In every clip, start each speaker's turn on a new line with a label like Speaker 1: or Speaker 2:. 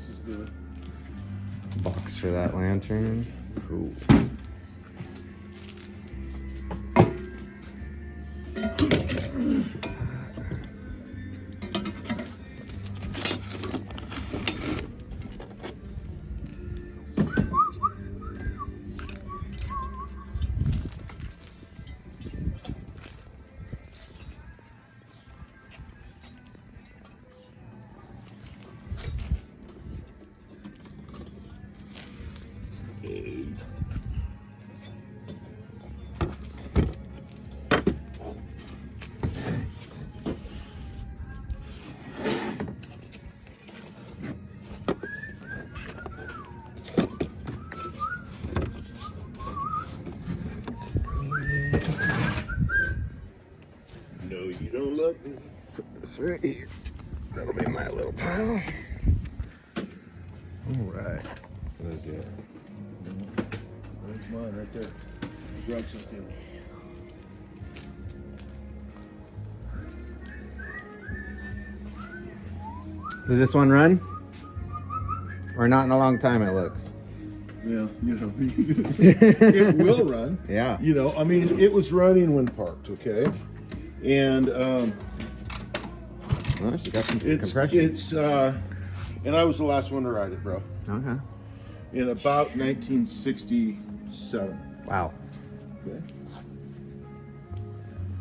Speaker 1: This is the
Speaker 2: box for that lantern. Cool.
Speaker 1: No, you don't love me.
Speaker 2: Put this right here. That'll be my little pile. All right. What is it?
Speaker 1: That's mine right there. Garage sale table.
Speaker 2: Does this one run? Or not in a long time, it looks.
Speaker 1: Yeah, you know, it will run.
Speaker 2: Yeah.
Speaker 1: You know, I mean, it was running when parked, okay? And
Speaker 2: Well, she got some
Speaker 1: it's,
Speaker 2: compression.
Speaker 1: and I was the last one to ride it, bro.
Speaker 2: Okay.
Speaker 1: In about 1967.
Speaker 2: Wow.
Speaker 1: Okay.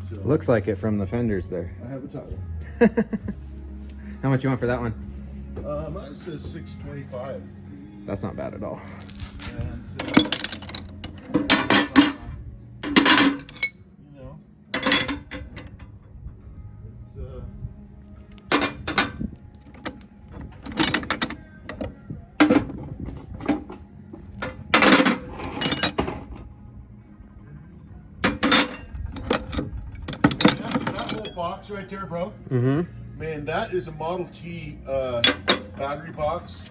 Speaker 1: So
Speaker 2: Looks like it from the fenders there.
Speaker 1: I have a title.
Speaker 2: How much you want for that one?
Speaker 1: Mine says 625.
Speaker 2: That's not bad at all.
Speaker 1: And, you know, that little box right there, bro.
Speaker 2: Mm-hmm.
Speaker 1: Man, that is a Model T battery box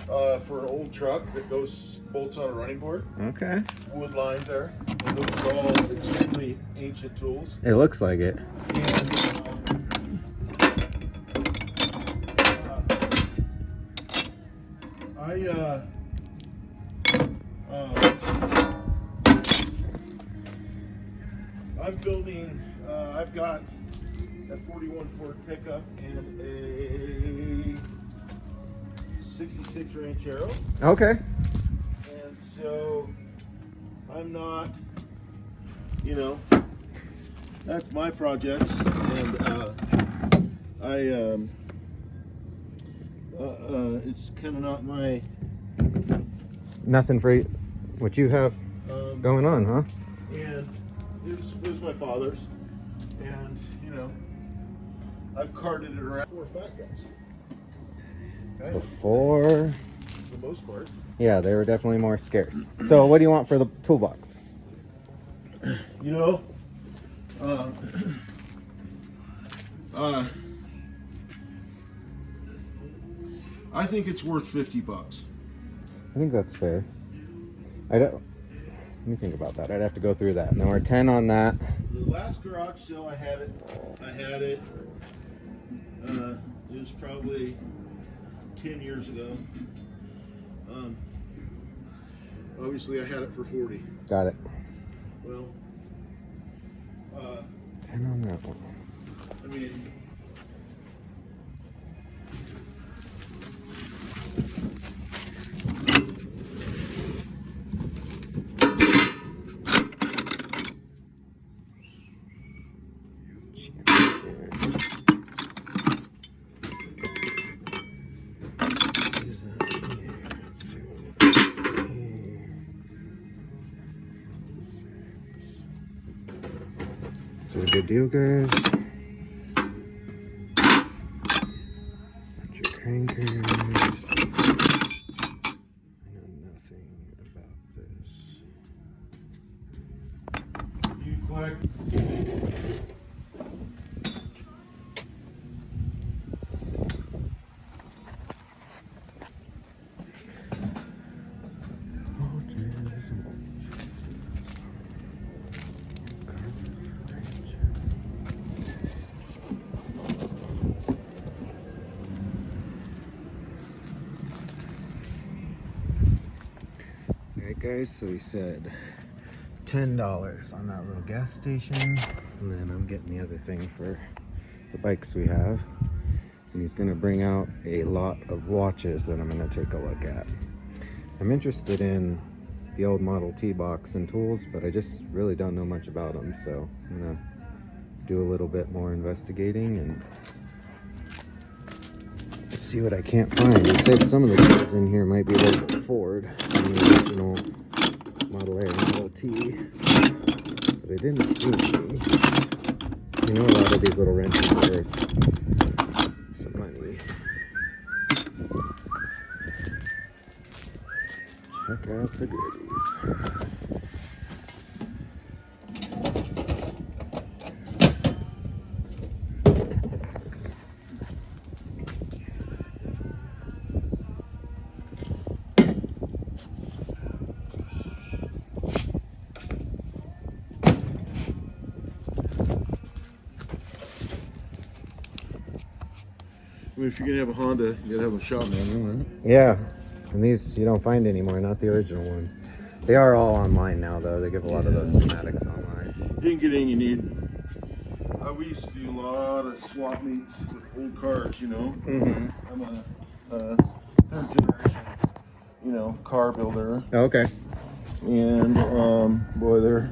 Speaker 1: for an old truck that goes bolts on a running board.
Speaker 2: Okay.
Speaker 1: Wood lines there. And those are all extremely ancient tools.
Speaker 2: It looks like it.
Speaker 1: And I'm building, I've got a 41 Ford pickup and a 66 Ranchero.
Speaker 2: Okay.
Speaker 1: And so I'm not, you know, that's my projects, and it's kind of not my
Speaker 2: Nothing for what you have going on, huh?
Speaker 1: and it was my father's, and you know, I've carted it around for fat guys. Okay?
Speaker 2: Before,
Speaker 1: For the most part.
Speaker 2: yeah, they were definitely more scarce. So what do you want for the toolbox?
Speaker 1: You know, I think it's worth $50.
Speaker 2: I think that's fair. Let me think about that. I'd have to go through that. And then we're 10 on that.
Speaker 1: The last garage sale I had it. It was probably 10 years ago. Obviously I had it for 40.
Speaker 2: Got it.
Speaker 1: Well,
Speaker 2: 10 on that one.
Speaker 1: I mean,
Speaker 2: So the good deal, guys. Bunch of crankers. I know nothing about this.
Speaker 1: you collect.
Speaker 2: Alright guys, so he said $10 on that little gas station, and then I'm getting the other thing for the bikes we have, and he's gonna bring out a lot of watches that I'm gonna take a look at. I'm interested in the old Model T box and tools, but I just really don't know much about them, so I'm gonna do a little bit more investigating and see what I can't find. He said some of the tools in here might be a little bit Ford in the original Model A and Model T, but I didn't see any. You know, a lot of these little wrenches are worth some money. Check out the goodies.
Speaker 1: I mean, if you're gonna have a Honda, you gotta have a shop manual, right?
Speaker 2: Yeah, and these you don't find anymore, not the original ones. They are all online now, though. They give a lot of those schematics online.
Speaker 1: You can get anything you need. We used to do a lot of swap meets with old cars, you know.
Speaker 2: Mm-hmm.
Speaker 1: I'm a third generation, you know, car builder.
Speaker 2: Okay.
Speaker 1: And boy, they're,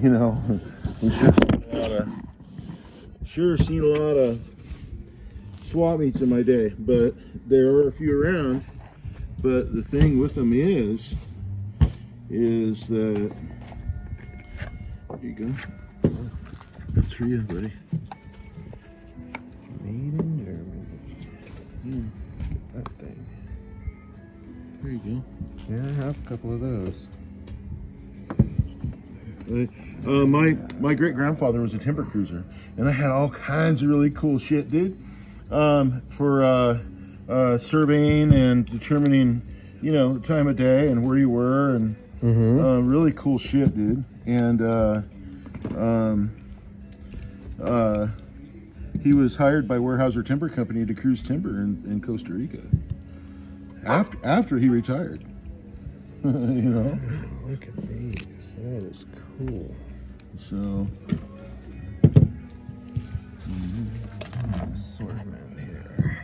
Speaker 1: you know, we sure seen a lot of swap meets in my day, but there are a few around. But the thing with them is that, there you go. That's for you, buddy.
Speaker 2: Made in Germany.
Speaker 1: That thing. There you
Speaker 2: Yeah, I have a couple of those.
Speaker 1: go. My great grandfather was a timber cruiser, and I had all kinds of really cool shit, dude. For surveying and determining, you know, the time of day and where you were, and really cool shit, dude. And he was hired by Weyerhaeuser Timber Company to cruise timber in Costa Rica. After he retired, you know.
Speaker 2: Look at these. That is cool.
Speaker 1: So.
Speaker 2: Assortment here.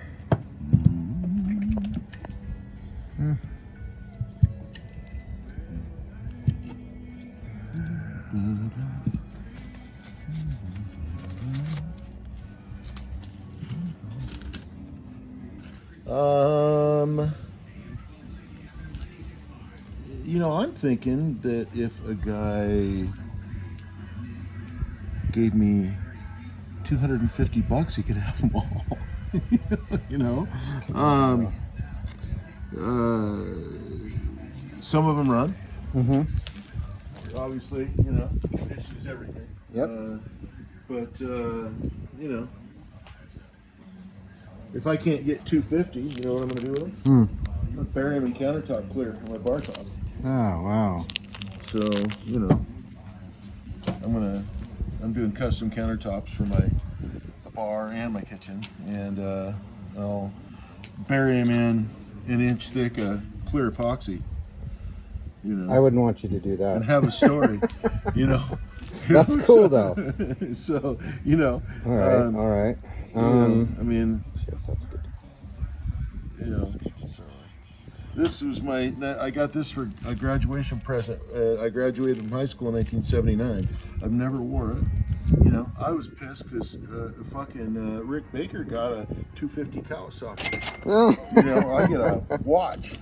Speaker 1: You know, I'm thinking that if a guy gave me $250, he could have them all. You know, some of them run. Obviously, you know, condition is everything.
Speaker 2: Yep.
Speaker 1: But you know, if I can't get 250, you know what I'm going to do with them? I'm going to bury them in countertop clear on my bar top.
Speaker 2: Oh, wow.
Speaker 1: So, you know, I'm doing custom countertops for my bar and my kitchen, and I'll bury them in an inch thick clear epoxy. You know,
Speaker 2: I wouldn't want you to do
Speaker 1: and
Speaker 2: that.
Speaker 1: have a story. You know,
Speaker 2: That's cool, though.
Speaker 1: So, you know,
Speaker 2: All right, all right.
Speaker 1: you know, I mean,
Speaker 2: Shit, that's good.
Speaker 1: you know, so this was I got this for a graduation present. I graduated from high school in 1979. I've never wore it. You know, I was pissed because fucking Rick Baker got a 250 Kawasaki. You know, I get a watch.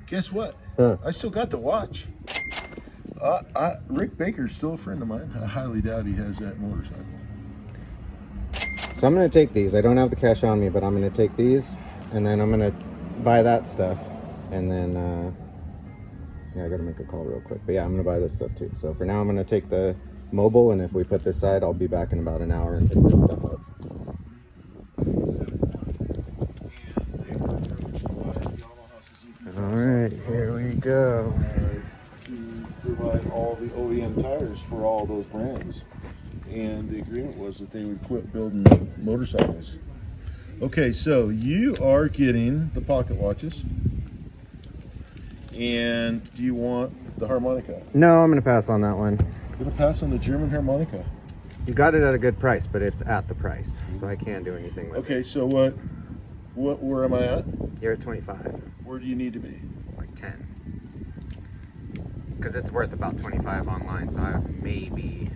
Speaker 1: Guess what?
Speaker 2: Huh.
Speaker 1: I still got the watch. Rick Baker's still a friend of mine. I highly doubt he has that motorcycle.
Speaker 2: So I'm going to take these. I don't have the cash on me, but I'm going to take these, and then I'm going to buy that stuff, and then yeah, I gotta make a call real quick, but yeah, I'm gonna buy this stuff too. So for now I'm gonna take the mobile, and if we put this aside, I'll be back in about an hour and pick this stuff up. All right, here we go.
Speaker 1: To provide all the OEM tires for all those brands, and the agreement was that they would quit building motorcycles. Okay, so you are getting the pocket watches, And do you want the harmonica?
Speaker 2: No, I'm gonna pass on that one.
Speaker 1: I'm gonna pass on the German harmonica.
Speaker 2: You got it at a good price, but it's at the price, so I can't do anything with it.
Speaker 1: Okay, so where am I at?
Speaker 2: You're at 25,
Speaker 1: Where do you need to be?
Speaker 2: like 10. Because it's worth about 25 online, so I would maybe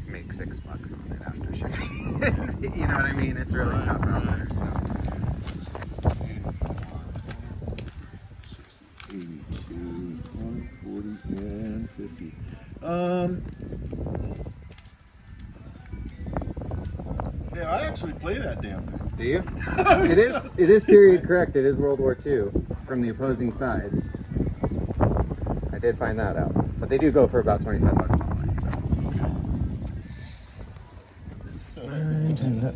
Speaker 2: make $6 on it after shipping. You know what I mean? It's really tough out there, so.
Speaker 1: 82, 20, 40, and 50. Yeah, I actually play that damn thing.
Speaker 2: Do you? It is period correct. It is World War II from the opposing side. I did find that out. But they do go for about 25 bucks online, so.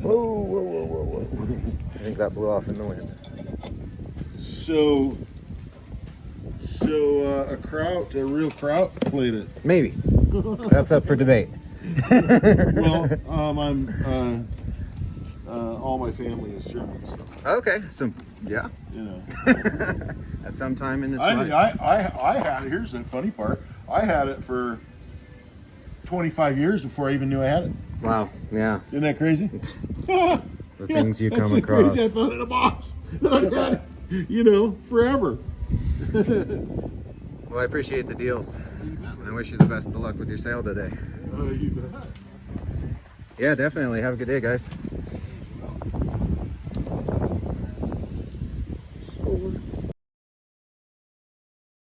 Speaker 2: Whoa, whoa, whoa, whoa, whoa. I think that blew off in the wind.
Speaker 1: So a real kraut played it.
Speaker 2: Maybe. That's up for debate.
Speaker 1: Well, all my family is German, so
Speaker 2: Okay, so yeah.
Speaker 1: you know.
Speaker 2: At some time in its
Speaker 1: I
Speaker 2: life.
Speaker 1: had. Here's the funny part. I had it for 25 years before I even knew I had it.
Speaker 2: Wow, yeah.
Speaker 1: Isn't that crazy?
Speaker 2: The things you
Speaker 1: that's
Speaker 2: come
Speaker 1: so
Speaker 2: across.
Speaker 1: Crazy. I thought in a box that I had it, forever.
Speaker 2: Well, I appreciate the deals. And I wish you the best of luck with your sale today.
Speaker 1: You bet.
Speaker 2: Yeah, definitely. Have a good day, guys.
Speaker 1: Score.